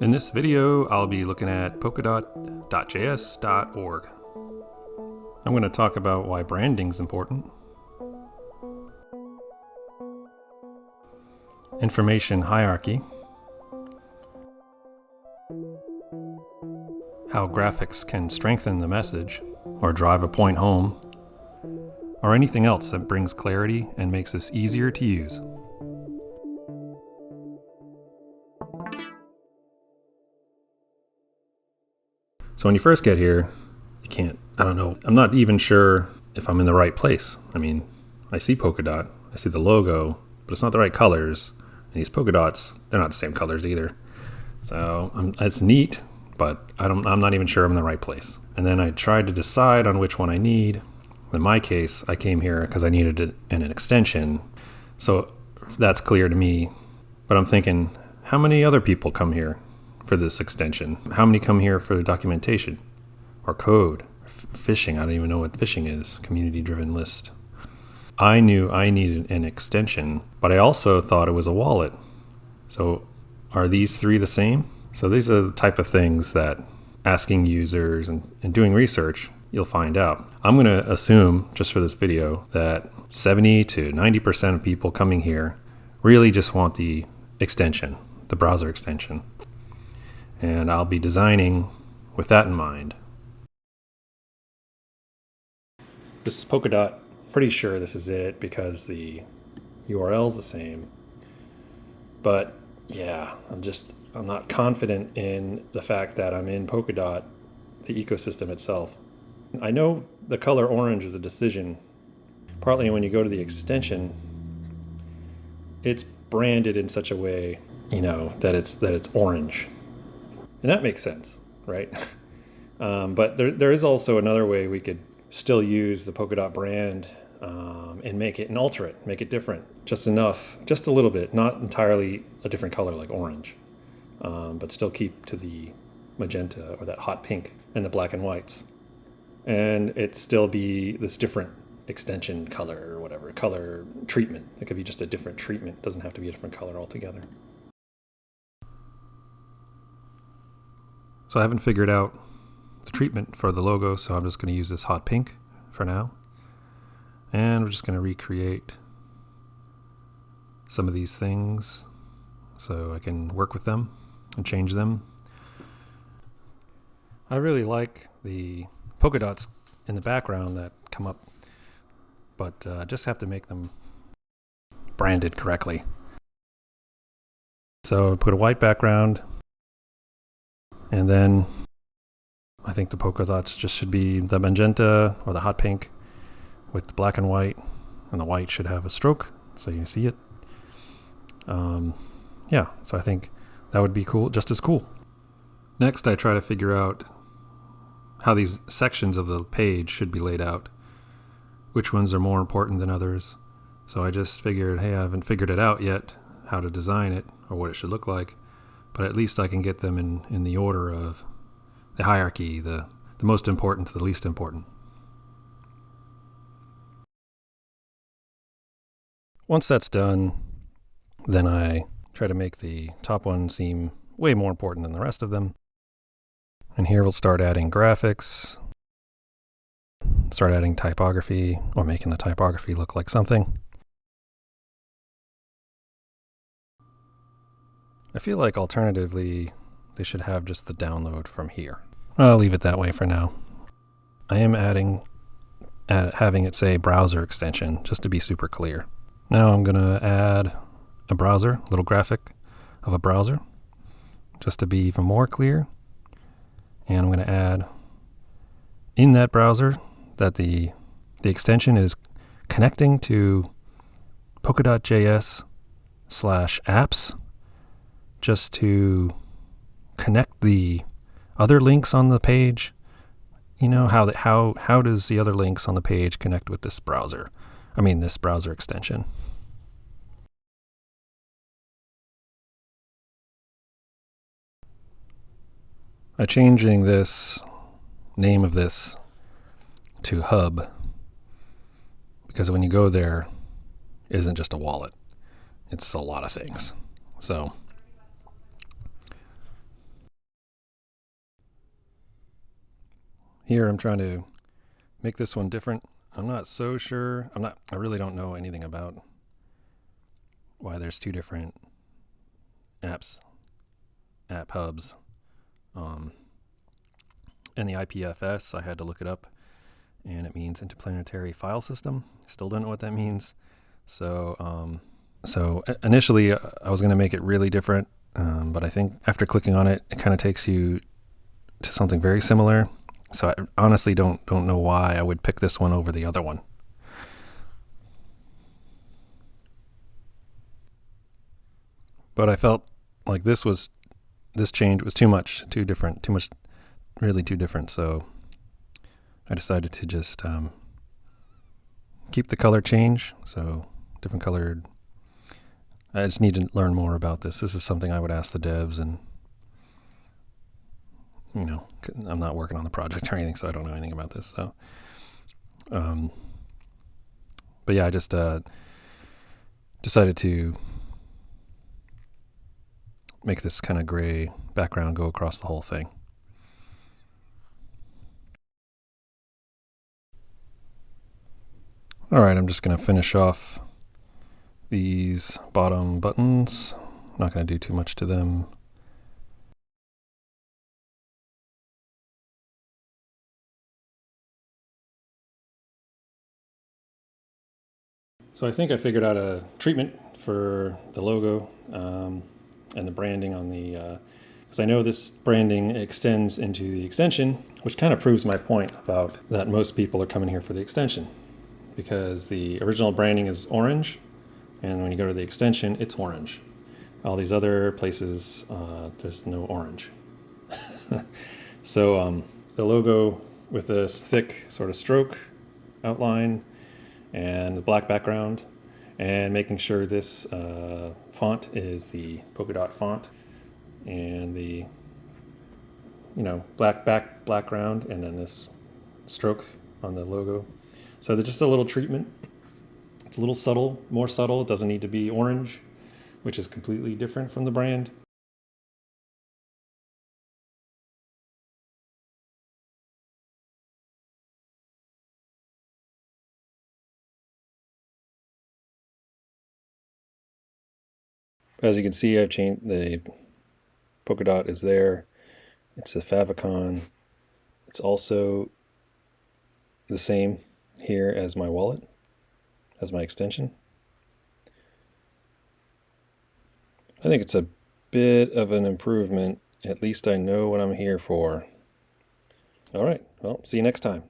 In this video, I'll be looking at Polkadot.js.org. I'm going to talk about why branding is important, information hierarchy, how graphics can strengthen the message or drive a point home, or anything else that brings clarity and makes this easier to use. So when you first get here, I'm not even sure if I'm in the right place. I mean, I see Polkadot, I see the logo, but it's not the right colors. And these polka dots, they're not the same colors either. So it's neat, but I'm not even sure I'm in the right place. And then I tried to decide on which one I need. In my case, I came here because I needed an extension. So that's clear to me. But I'm thinking, how many other people come here for this extension? How many come here for documentation or code? Phishing, I don't even know what phishing is. Community-driven list. I knew I needed an extension, but I also thought it was a wallet. So are these three the same? So these are the type of things that asking users and doing research, you'll find out. I'm going to assume, just for this video, that 70 to 90% of people coming here really just want the extension, the browser extension. And I'll be designing with that in mind. This is Polkadot. Pretty sure this is it because the URL is the same. But yeah, I'm not confident in the fact that I'm in Polkadot, the ecosystem itself. I know the color orange is a decision. Partly when you go to the extension, it's branded in such a way, that it's orange. And that makes sense, right? But there is also another way we could still use the Polkadot brand and alter it, make it different, just enough, just a little bit, not entirely a different color like orange, but still keep to the magenta or that hot pink and the black and whites. And it still be this different extension color or whatever, color treatment. It could be just a different treatment. It doesn't have to be a different color altogether. So I haven't figured out the treatment for the logo, so I'm just going to use this hot pink for now. And we're just going to recreate some of these things so I can work with them and change them. I really like the polka dots in the background that come up, but just have to make them branded correctly. So put a white background, and then I think the polka dots just should be the magenta or the hot pink with the black and white, and the white should have a stroke so you see it. So I think that would be cool, just as cool. Next, I try to figure out how these sections of the page should be laid out, which ones are more important than others. So I just figured, hey, I haven't figured it out yet, how to design it or what it should look like, but at least I can get them in the order of the hierarchy, the most important to the least important. Once that's done, then I try to make the top one seem way more important than the rest of them. And here we'll start adding graphics, start adding typography, or making the typography look like something. I feel like alternatively, they should have just the download from here. I'll leave it that way for now. I am having it say browser extension, just to be super clear. Now I'm going to add a browser, a little graphic of a browser, just to be even more clear. And I'm going to add in that browser that the extension is connecting to Polkadot Js /apps, just to connect the other links on the page. How does the other links on the page connect with this browser? This browser extension. I'm changing this name of this to Hub because when you go there, it isn't just a wallet. It's a lot of things. So Here I'm trying to make this one different. I'm not so sure. I really don't know anything about why there's two different app hubs. And the IPFS, I had to look it up, and it means interplanetary file system. Still don't know what that means. So initially I was going to make it really different, but I think after clicking on it, it kind of takes you to something very similar. So I honestly don't know why I would pick this one over the other one. But I felt like this change was too much, really too different. So I decided to just keep the color change. So different colored. I just need to learn more about this. This is something I would ask the devs, and I'm not working on the project or anything, so I don't know anything about this. So, but yeah, I just decided to make this kind of gray background go across the whole thing. All right, I'm just going to finish off these bottom buttons. I'm not going to do too much to them. So I think I figured out a treatment for the logo and the branding on the, because I know this branding extends into the extension, which kind of proves my point about that most people are coming here for the extension, because the original branding is orange, and when you go to the extension, it's orange. All these other places, there's no orange. So the logo with this thick sort of stroke outline and the black background, and making sure this font is the Polkadot font, and the black background, and then this stroke on the logo. So there's just a little treatment. It's a little subtle, more subtle. It doesn't need to be orange, which is completely different from the brand. As you can see, I've changed the Polkadot is there. It's a favicon. It's also the same here as my wallet, as my extension. I think it's a bit of an improvement. At least I know what I'm here for. All right, well, see you next time.